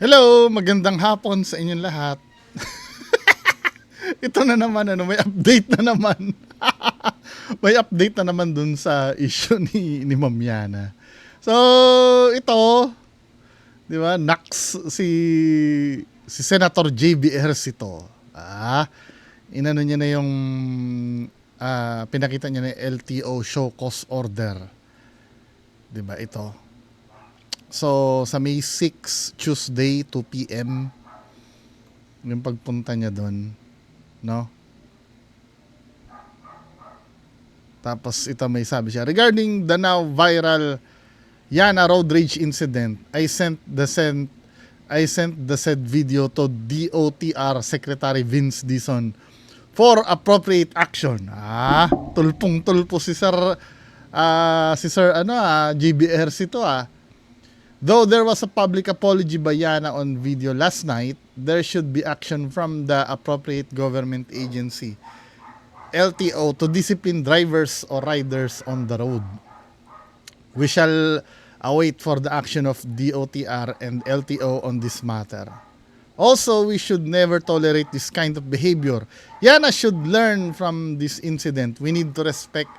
Hello, magandang hapon sa inyong lahat. Ito na naman, may update na naman. May update na naman dun sa issue ni Ma'am Yana. So, ito, di ba, si Senator JBRs ito. Inano niya na yung, pinakita niya na yung LTO show cause order. Di ba, ito. So, sa May 6, Tuesday, 2 p.m., yung pagpunta niya doon, no? Tapos ito may sabi siya, regarding the now viral Yana road rage incident, I sent the said video to DOTR Secretary Vince Dizon for appropriate action. Tulpong-tulpo si Sir JBRs ito. Though there was a public apology by Yana on video last night, there should be action from the appropriate government agency, LTO, to discipline drivers or riders on the road. We shall await for the action of DOTR and LTO on this matter. Also, we should never tolerate this kind of behavior. Yana should learn from this incident. We need to respect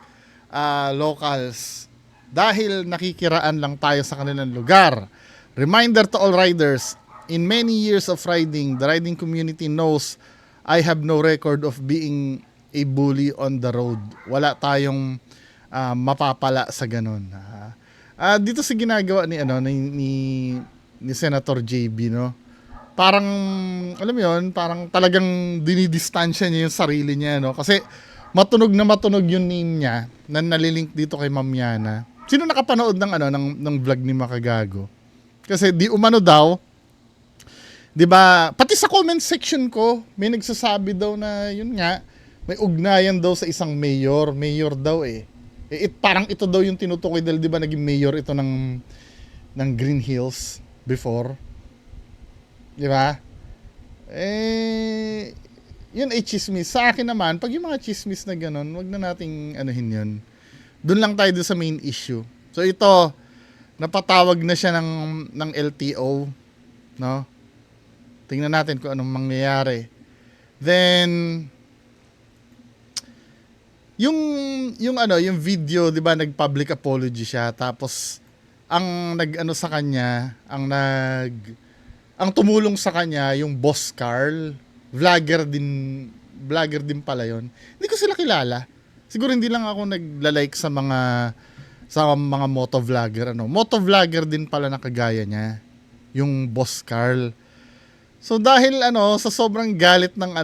locals dahil nakikiraan lang tayo sa kanilang lugar. Reminder to all riders, in many years of riding, the riding community knows I have no record of being a bully on the road. Wala tayong mapapala sa ganun. Dito sa ginagawa ni Senator JB, no? Parang alam mo 'yon, parang talagang dinidistansya niya yung sarili niya, no? Kasi matunog yung name niya na nalilink dito kay Ma'am Yana. Sino nakapanood ng vlog ni Makagago? Kasi di umano daw, 'di ba? Pati sa comment section ko, may nagsasabi daw na yun nga, may ugnayan daw sa isang mayor daw eh. Parang ito daw yung tinutukoy dahil 'di ba naging mayor ito ng Green Hills before. 'Di ba? Yun ay chismis. Sa akin naman, pag yung mga chismis na ganun, wag na nating anuhin yun. Doon lang tayo sa main issue. So ito, napatawag na siya ng LTO, no? Tingnan natin kung anong mangyayari. Then yung video, 'di ba, nag-public apology siya, tapos ang sa kanya, ang tumulong sa kanya yung Boss Carl, vlogger din pala 'yon. Hindi ko sila kilala. Siguro hindi lang ako nagla-like sa mga motovlogger, Motovlogger din pala na kagaya niya, yung Boss Carl. So dahil sa sobrang galit ng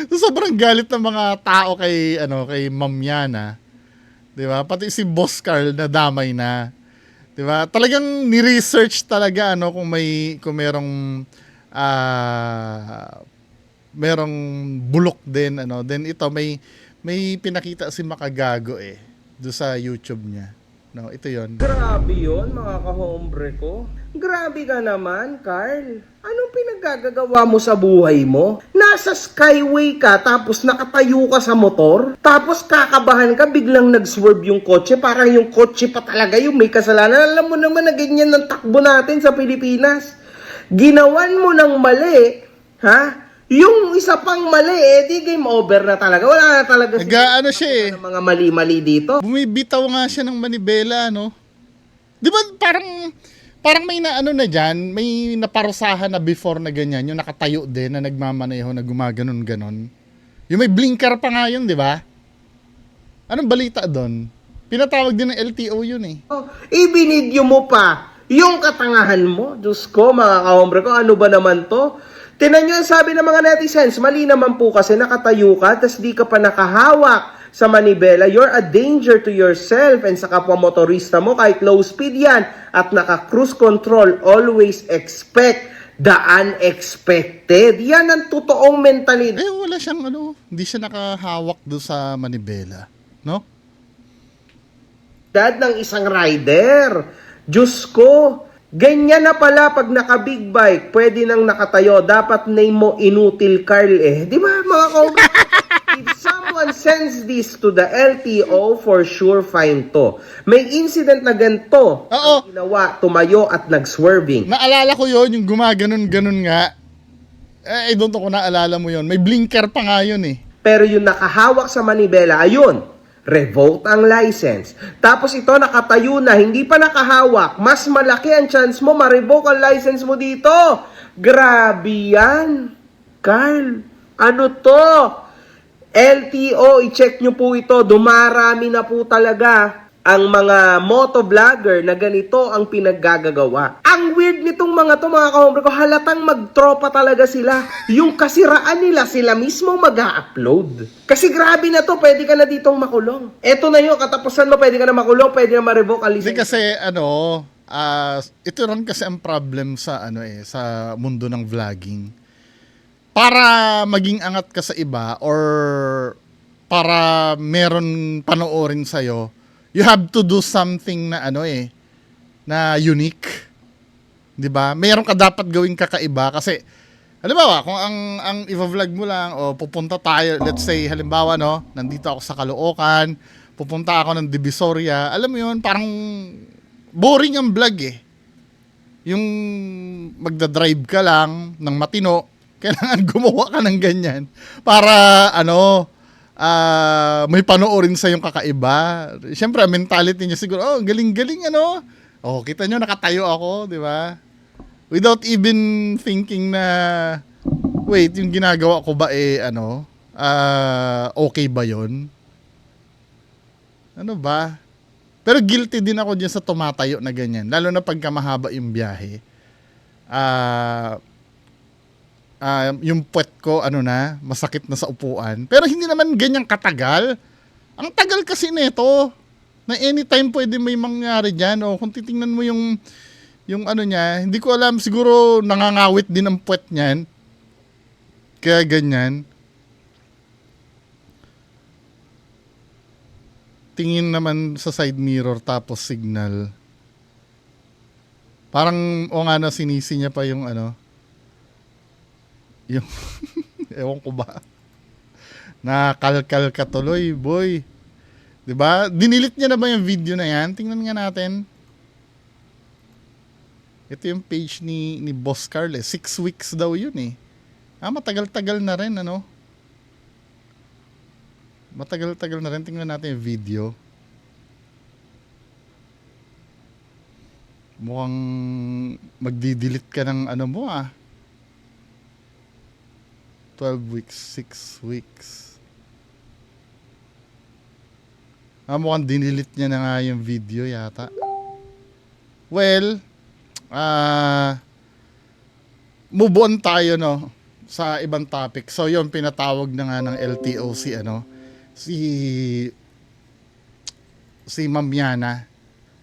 sa sobrang galit ng mga tao kay Ma'am Yana, 'di ba? Pati si Boss Carl nadamay na. 'Di ba? Talagang ni-research talaga kung merong bulok din then ito may pinakita si Makagago do sa YouTube niya. No, ito 'yon. Grabe 'yon, mga ka-hombre ko. Grabe ka naman, Carl. Anong pinaggagawa mo sa buhay mo? Nasa skyway ka, tapos nakatayo ka sa motor, tapos kakabahan ka, biglang nag-swerve yung kotse, parang yung kotse pa talaga yung may kasalanan. Alam mo naman na ganyan ng takbo natin sa Pilipinas. Ginawan mo ng mali, yung isa pang mali, di game over na talaga. Wala na talaga siya mga mali-mali dito. Bumibitaw nga siya ng manibela, Di ba parang may na dyan, may naparusahan na before na ganyan, yung nakatayo din na nagmamaneho na gumaganon-ganon. Yung may blinker pa nga yun, di ba? Anong balita doon? Pinatawag din ng LTO yun Ibinidyo mo pa yung katangahan mo. Diyos ko, mga ka-hombre ko, ano ba naman to? Tinan nyo ang sabi ng mga netizens, mali naman po kasi nakatayo ka, tas di ka pa nakahawak sa manibela. You're a danger to yourself and sa kapwa motorista mo kahit low speed yan at naka-cruise control. Always expect the unexpected. Yan ang totoong mentalidad. Wala siyang hindi siya nakahawak do sa manibela, no? Dad ng isang rider. Diyos ko, ganyan na pala pag naka-big bike, pwede nang nakatayo. Dapat name mo Inutil Carl Di ba, mga kaugat? If someone someone sends this to the LTO, for sure fine to. May incident na ganito Oo. ang ginawa, tumayo at nag-swerving. Naalala ko yon yung gumaganon-ganon nga. I don't know kung naalala mo yon. May blinker pa nga yun eh. Pero yung nakahawak sa manibela, ayun, revoke ang license. Tapos ito nakatayo na, hindi pa nakahawak. Mas malaki ang chance mo ma-revoke ang license mo dito. Grabe yan. Carl, ano to? LTO, i-check nyo po ito. Dumarami na po talaga ang mga motovlogger na ganito ang pinaggagawa. Ang weird nitong mga to, mga kahombre ko, halatang magtropa talaga sila. Yung kasiraan nila, sila mismo mag-upload. Kasi grabe na to, pwede ka na ditong makulong. Eto na yun, katapusan mo, pwede ka na makulong, pwede na ma-revoke ang Hindi license. kasi ito rin kasi ang problem sa sa mundo ng vlogging. Para maging angat ka sa iba or para meron panoorin sa'yo, you have to do something na na unique. 'Di ba? Meron ka dapat gawing kakaiba kasi halimbawa, kung ang i-vlog mo lang o pupunta tayo, let's say halimbawa nandito ako sa Caloocan, pupunta ako ng Divisoria, alam mo 'yun, parang boring ang vlog eh. Yung magdadrive ka lang ng matino, kailangan gumawa ka ng ganyan para may panoorin sa yung kakaiba. Siyempre, mentality niya siguro, galing-galing kita nyo, nakatayo ako, di ba? Without even thinking na, wait, yung ginagawa ko ba okay ba yon? Ano ba? Pero guilty din ako dyan sa tumatayo na ganyan. Lalo na pagka mahaba yung biyahe. Yung puwet ko, masakit na sa upuan. Pero hindi naman ganyang katagal. Ang tagal kasi nito, na anytime pwede may mangyari dyan. O kung titingnan mo yung niya, hindi ko alam, siguro nangangawit din ang puwet niyan. Kaya ganyan. Tingin naman sa side mirror tapos signal. Parang, sinisi niya pa yung yung ewan ko ba, nakalkal ka tuloy, boy. 'Di ba? Dinilit niya na ba yung video na yan? Tingnan nga natin. Ito yung page ni Boss Carl 6 weeks daw yun eh. Matagal-tagal na rin Matagal-tagal na rin. Tingnan natin yung video. Mukhang magdi-delete ka ng 12 weeks, 6 weeks. Mukhang dinilit niya na nga yung video yata. Well, move on tayo sa ibang topic. So yun, pinatawag na nga ng LTO si Ma'am Yana.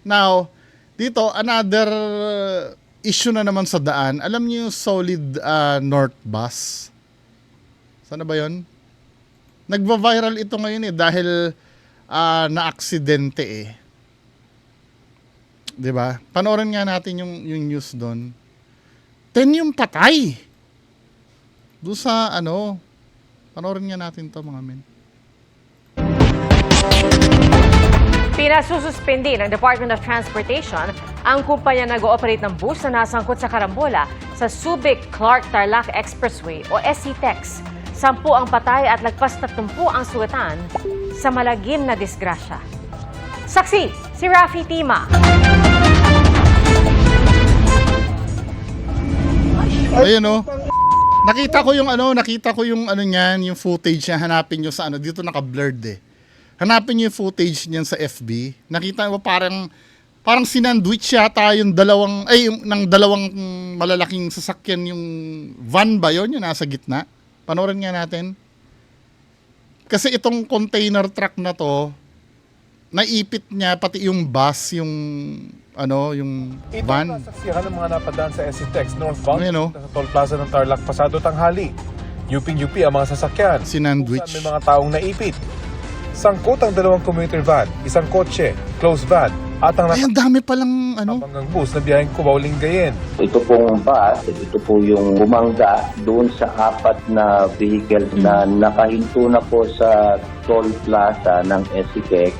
Now, dito, another issue na naman sa daan. Alam niyo yung Solid North Bus? Sana ba yun? Nagva-viral ito ngayon dahil na-aksidente eh. 'Di ba? Panoorin nga natin yung news doon. 10 yung patay. Doon sa panoorin nga natin to mga men. Pinasususpindi ng Department of Transportation ang kumpanya na nag-ooperate ng bus na nasangkot sa karambola sa Subic-Clark-Tarlac Expressway o SCTEX. 10 ang patay at lagpas 30 ang sugatan sa malagim na disgrasya. Saksi, si Rafi Tima. Ayun Nakita ko yung niyan, yung footage niya. Hanapin niyo sa dito naka-blurred eh. Hanapin niyo yung footage niyan sa FB. Nakita mo parang sinandwich yata yung dalawang malalaking sasakyan, yung van ba yun, yung nasa gitna. Panoorin nga natin. Kasi itong container truck na to, naipit niya pati yung bus, yung van. Ito ang nasaksihan ng mga napadaan sa SCTEX northbound Ayun, sa Toll Plaza ng Tarlac pasado tanghali. UP ang mga sasakyan. Sinandwich. Kung saan may mga taong naipit. Sangkot ang 2 commuter van, isang kotse, closed van, at ang Ay, ang dami palang ano. nakabanggang bus na biyaheng Cubao-Lingayen. Ito pong bus, ito po yung bumangga doon sa 4 na vehicles na nakahinto na po sa toll plaza ng SCTEX.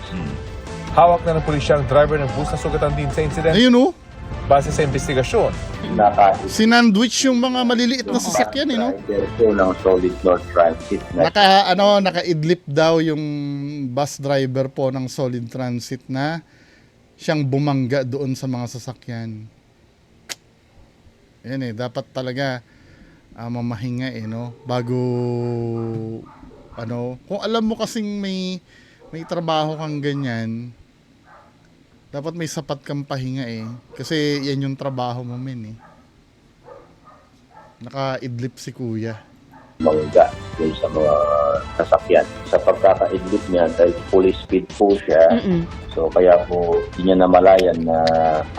Hawak na ng pulisya ang driver ng bus na sugatan din sa insidente. Ayun oh. Base sa investigasyon, Sinandwich yung mga maliliit na sasakyan, no? Driver po ng Solid North Transit na Naka-idlip daw yung bus driver po ng Solid Transit na siyang bumangga doon sa mga sasakyan. Yan dapat talaga mamahinga no? Bago, kung alam mo kasing may trabaho kang ganyan, dapat may sapat kang pahinga Kasi yan yung trabaho mo, men Naka-idlip si kuya. bangga doon sa mga sasakyan. Sa pagkakaidlip niya, dahil full speed po siya, so kaya po hindi niya namalayan na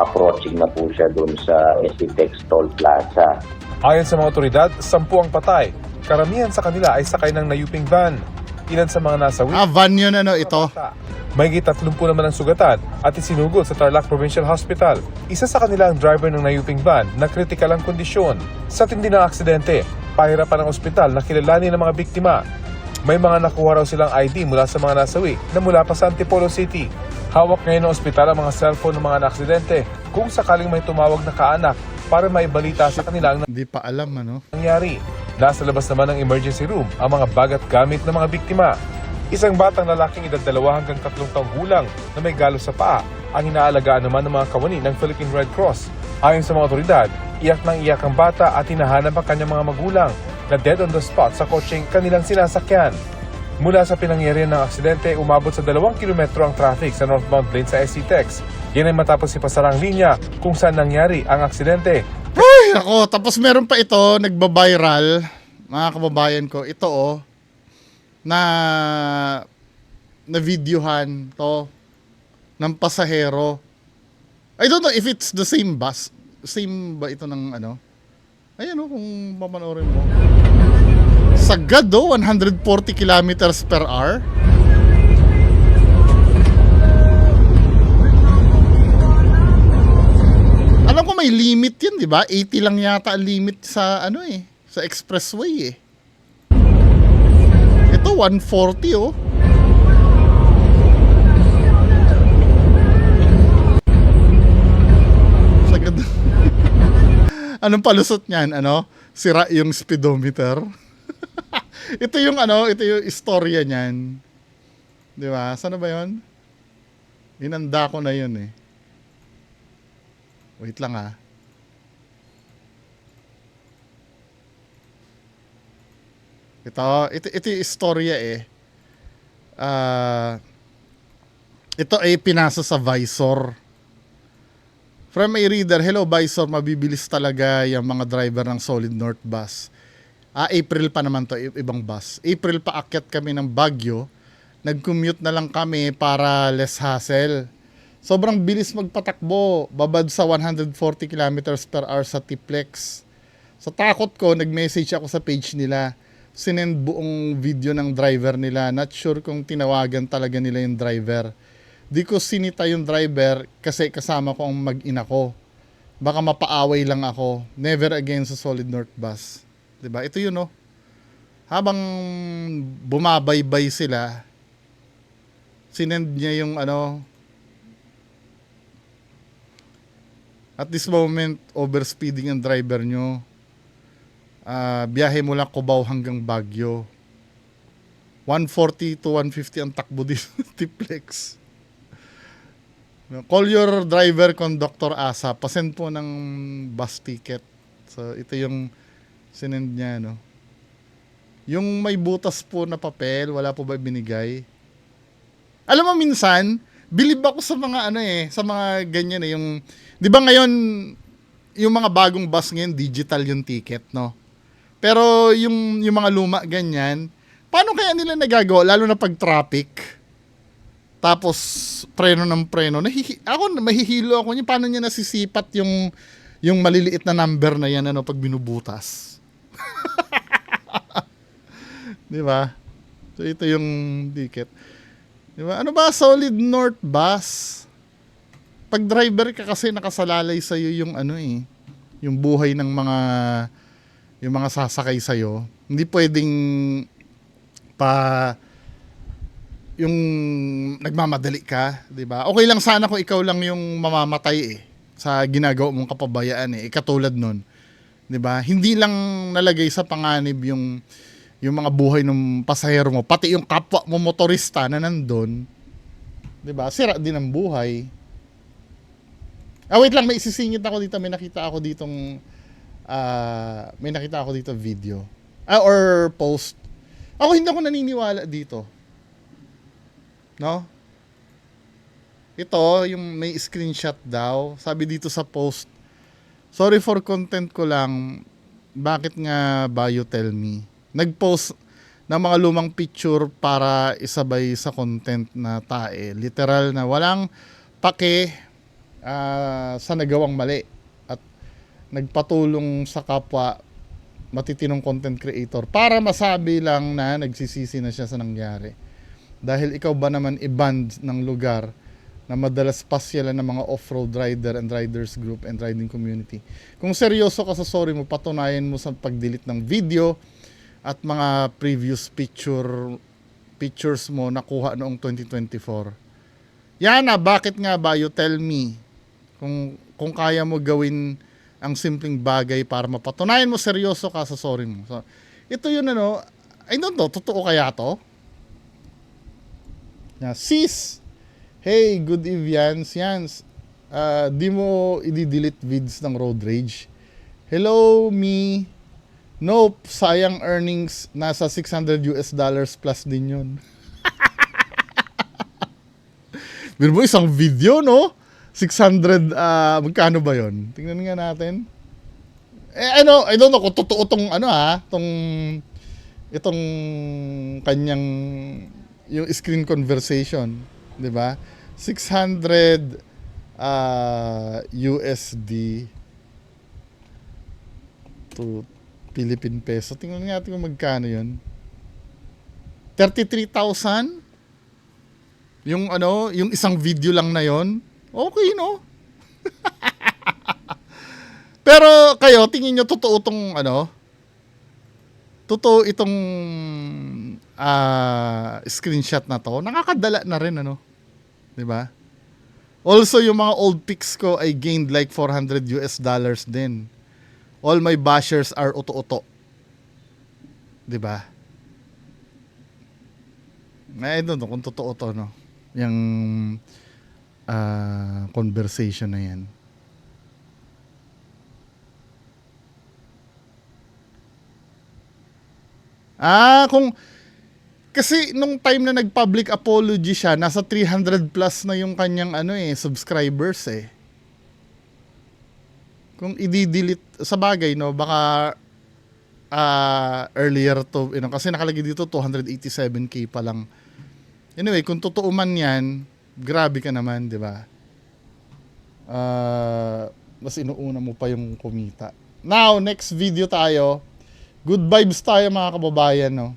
approaching na po siya doon sa SCTEX toll plaza. ayon sa mga otoridad, 10 ang patay. Karamihan sa kanila ay sakay ng nayuping van. Ilan sa mga nasawi? Van yun ito. May 30 naman ang sugatan at isinugod sa Tarlac Provincial Hospital. Isa sa kanila ang driver ng nayuping van na kritikal ang kondisyon. Sa tindi ng aksidente, pahirapan ng ospital na kilalanin ng mga biktima. May mga nakuha raw silang ID mula sa mga nasawi na mula pa sa Antipolo City. Hawak ngayon ng ospital ang mga cellphone ng mga naaksidente kung sakaling may tumawag na kaanak para maibalita sa kanila ang Hindi pa alam nangyari. Nasa labas naman ng emergency room ang mga bag at gamit ng mga biktima. Isang batang lalaking edad 2 hanggang 3 taong gulang na may galos sa paa ang inaalagaan naman ng mga kawani ng Philippine Red Cross. Ayon sa mga otoridad, iyak nang iyak ang bata at hinahanap ang kanyang mga magulang na dead on the spot sa kotseng kanilang sinasakyan. Mula sa pinangyarihan ng aksidente, umabot sa 2 kilometro ang traffic sa northbound lane sa SCTEX. Yan ay matapos ipasara ang linya kung saan nangyari ang aksidente. Ay, ako, tapos meron pa ito, nagba-viral, mga kababayan ko, ito na videohan to ng pasahero. I don't know if it's the same bus. Same ba ito ng Ayan kung papanoorin mo. Sagad 140 kilometers per hour. Alam ko may limit yun, di ba? 80 lang yata ang limit sa sa expressway Ito 140 Sagad. Anong palusot niyan? Sira yung speedometer. ito yung istorya niyan. Di ba? Saan ba 'yon? Inanda ko na 'yun Wait lang Ito yung istorya ito ay pinasa sa Visor. From a reader, hello Visor, mabibilis talaga yung mga driver ng Solid North Bus. April pa naman to, ibang bus. April pa akyat kami ng Baguio. Nag-commute na lang kami para less hassle. Sobrang bilis magpatakbo, babad sa 140 kilometers per hour sa Tiplex. Sa takot ko, nag-message ako sa page nila. Sinend buong video ng driver nila. Not sure kung tinawagan talaga nila yung driver. Di ko sinita yung driver kasi kasama ko ang mag-ina ko. Baka mapaaway lang ako. Never again sa Solid North Bus. Diba? Ito yun Habang bumabaybay sila, sinend niya yung at this moment, overspeeding ang driver nyo. Biyahe mula Cubao hanggang Baguio. 140 to 150 ang takbo dito Tiplex. Call your driver, conductor ASA. Pasend po ng bus ticket. So, ito yung sinend niya, Yung may butas po na papel, wala po ba binigay? Alam mo, minsan, bilib ako sa mga sa mga ganyan yung, di ba ngayon, yung mga bagong bus ngayon, digital yung ticket, Pero yung mga luma ganyan, paano kaya nila nagagawa, lalo na pag traffic? Tapos, preno ng preno. Mahihilo ako niya. Paano niya nasisipat yung maliliit na number na yan pag binubutas? Di ba? So, ito yung ticket. Di ba? Ano ba? Solid North Bus. pag driver ka kasi nakasalalay sa yung ano yung buhay ng yung mga sasakay sa hindi pwedeng pa yung nagmamadali ka, 'di ba? Okay lang sana kung ikaw lang yung mamamatay sa ginagawa mong kapabayaan katulad nun. 'Di ba? Hindi lang nalagay sa panganib yung mga buhay ng pasahero mo, pati yung kapwa mo motorista na nandun. 'Di ba? Sira din ang buhay. Wait lang, may isisingit ako dito, may nakita ako dito video. Or post. Ako hindi ako naniniwala dito. No? Ito, yung may screenshot daw. Sabi dito sa post, sorry for content ko lang, bakit nga ba you tell me? Nag-post ng mga lumang picture para isabay sa content na tae. Literal na walang pake sa nagawang mali. At nagpatulong sa kapwa matitinong content creator para masabi lang na nagsisisi na siya sa nangyari. Dahil ikaw ba naman i-banned ng lugar na madalas pasyalan ng mga off-road rider and riders group and riding community. Kung seryoso ka sa sorry mo, patunayan mo sa pag-delete ng video at mga previous pictures mo nakuha noong 2024. Yana, bakit nga ba you tell me kung kaya mo gawin ang simpleng bagay para mapatunayan mo seryoso ka sa sorry mo. So, ito yun I don't know, totoo kaya to? Sis, hey, good eve Yans. Di mo i-delete vids ng road rage. Hello, me. Nope, sayang earnings. Nasa $600 plus din yun. Pero mo, isang video, no? 600, magkano ba yun? Tingnan nga natin. I don't know kung totoo itong kanyang yung screen conversation, 'di ba? 600 USD to Philippine peso. Tingnan natin kung magkano 'yon. 33,000 yung yung isang video lang na 'yon. Okay, no? Pero kayo, tingin nyo totoo itong totoo itong screenshot na to? Nakakadala na rin, 'di ba? Also, yung mga old pics ko I gained like $400 din. All my bashers are uto-uto. 'Di ba? I don't know kung totoo to, no? Yung conversation na yan. Kung kasi nung time na nag-public apology siya, nasa 300 plus na yung kanyang subscribers Kung i-delete sa bagay, no, baka earlier to, kasi nakalagay dito 287k pa lang. Anyway, kung totoo man 'yan, grabe ka naman, 'di ba? Mas inuuna mo pa yung kumita. Now, next video tayo. Good vibes tayo mga kababayan, no.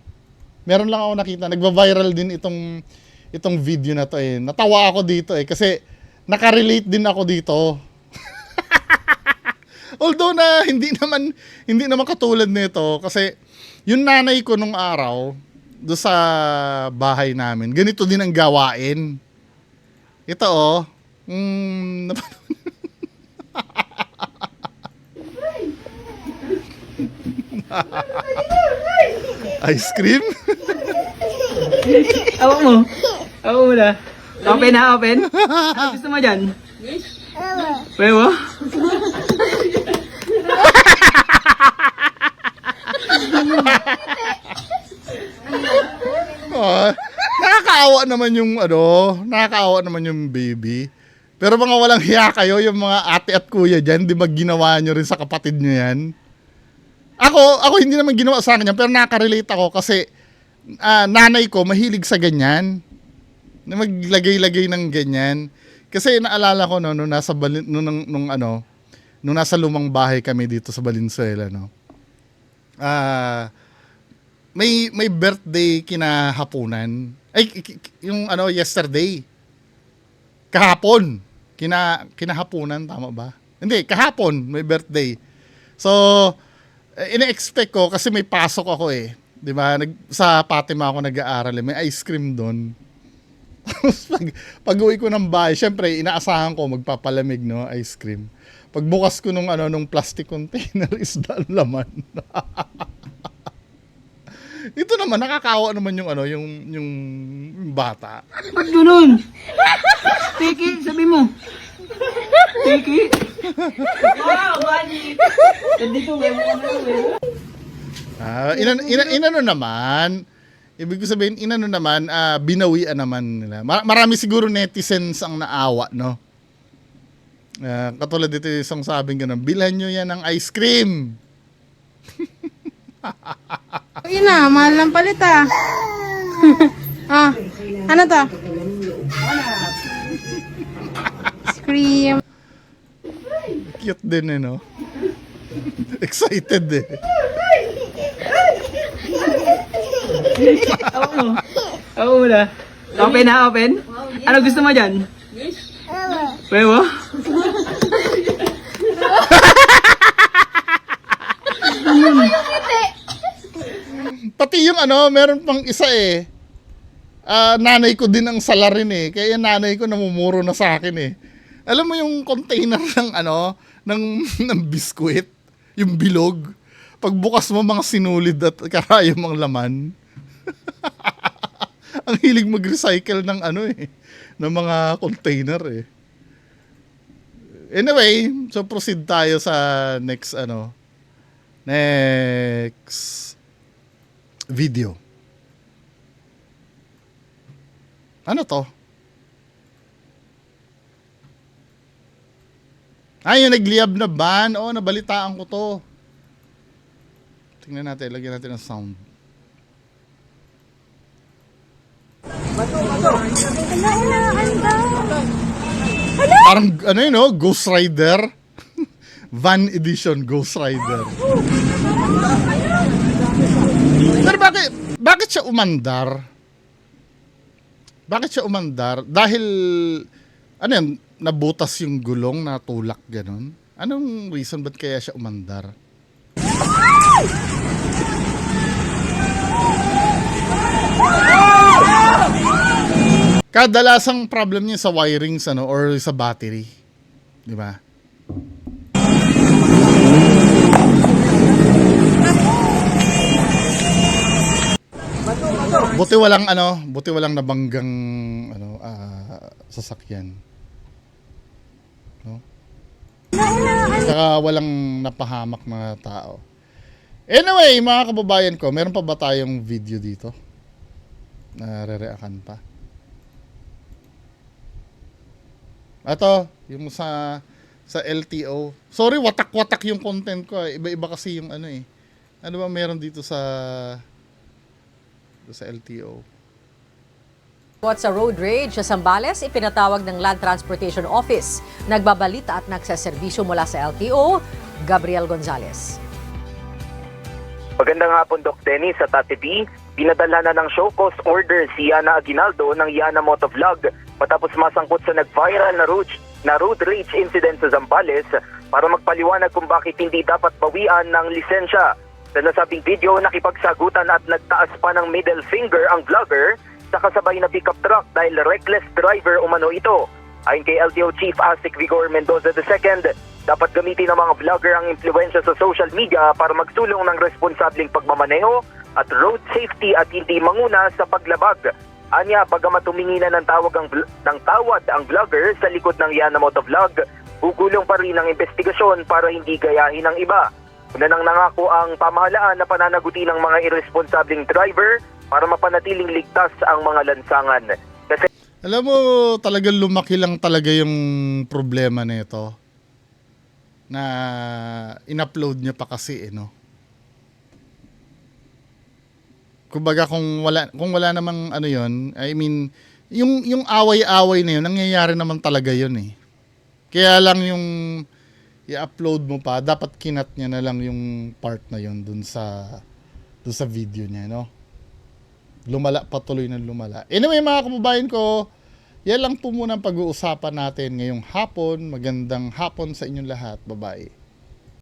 Meron lang ako nakita, nagva-viral din itong video na to Natawa ako dito kasi nakarelate din ako dito. Although na hindi naman katulad nito kasi yung nanay ko nung araw do sa bahay namin, ganito din ang gawain. Ito ice cream? Awak mo. Awak mo na. Open ha, open. Ano gusto mo dyan? Pwede mo? Nakakaawa naman yung baby. Pero mga walang hiya kayo, yung mga ate at kuya dyan, di ba ginawa nyo rin sa kapatid nyo yan? Ako hindi naman ginawa sa akin yan, pero nakarelate ako kasi nanay ko mahilig sa ganyan. Na maglagay-lagay ng ganyan. Kasi naalala ko nung nasa nung nasa lumang bahay kami dito sa Valenzuela, no. May birthday kinahaponan. Ay yung yesterday. Kahapon. Kinahaponan, tama ba? Hindi, kahapon, may birthday. So, ina-expect ko, kasi may pasok ako eh. Di ba? Sa Fatima ako nag-aaral eh. May ice cream doon. Tapos pag uwi ko ng bahay, syempre, inaasahan ko magpapalamig, no? Ice cream. Pagbukas ko nung plastic container, isda ang laman. Ito naman, nakakawa naman yung bata. Ba't ganun? Tiki, sabi mo. Tiki. Wow, buddy. Dito, webo ka na, webo. Inano naman, ibig ko sabihin, binawian naman nila. Marami siguro netizens ang naawa, no? Katulad dito isang sabing gano'n, bilhan nyo yan ng ice cream. Ina, mahal ng palit ah. Ano to? Ice cream. Cute din eh, no? Excited eh. Oo muna. Open ha, open. Ano gusto mo dyan? Webo? Pati yung meron pang isa eh. Nanay ko din ang salarin eh. Kaya yung nanay ko namumuro na sa akin eh. Alam mo yung container ng biskwit, yung bilog. Pagbukas mo mga sinulid at karayom ang laman. Ang hilig mag-recycle ng ng mga container eh. Anyway, so proceed tayo sa next video. Ano to? Ay, yung nagliyab na ban. Oo, nabalitaan ko to. Tingnan natin, lagyan natin ng sound. Parang Ghost Rider. Van edition Ghost Rider. Pero bakit siya umandar? Bakit siya umandar? Dahil nabutas yung gulong na tulak ganon. Anong reason ba't kaya siya umandar? Kadalasang problem niya sa wirings or sa battery. Di ba? Buti walang nabanggang sasakyan. No? Saka walang napahamak na tao. Anyway, mga kababayan ko, meron pa ba tayong video dito? Nare-react pa. Ito, yung sa LTO. Sorry, watak-watak yung content ko. Iba-iba kasi yung Ano ba meron dito sa LTO? Sa road rage sa Zambales, ipinatawag ng Land Transportation Office. Nagbabalita at nagsaserbisyo mula sa LTO, Gabriel Gonzalez. Magandang hapon, Doc Denny. Sa TATV, pinadala na ng show cause order si Yana Aguinaldo ng Yana Motovlog matapos masangkot sa nag-viral na road rage incident sa Zambales para magpaliwanag kung bakit hindi dapat bawian ng lisensya. Sa nasabing video, nakipagsagutan at nagtaas pa ng middle finger ang vlogger sa kasabay na pickup truck dahil reckless driver umano ito. Ayon kay LTO Chief Asik Vigor Mendoza II, dapat gamitin ng mga vlogger ang impluensya sa social media para magsulong ng responsableng pagmamaneho at road safety at hindi manguna sa paglabag. Anya, bagamat humingi na ng tawad ang vlogger sa likod ng Yana Motovlog, gugulong pa rin ang investigasyon para hindi gayahin ng iba. Una nang nangako ang pamahalaan na pananagutin ng mga irresponsableng driver para mapanatiling ligtas ang mga lansangan. Kasi alam mo, talagang lumaki lang talaga yung problema nito. Na in-upload niya pa kasi Kumbaga kung wala namang yun, I mean, yung away-away na yun, nangyayari naman talaga yun eh. Kaya lang yung i-upload mo pa, dapat kinat niya na lang yung part na yun dun sa video niya, no? Lumala, patuloy na lumala. Anyway, mga kababayan ko, Yan lang po muna ang pag-uusapan natin ngayong hapon. Magandang hapon sa inyong lahat. Bye-bye.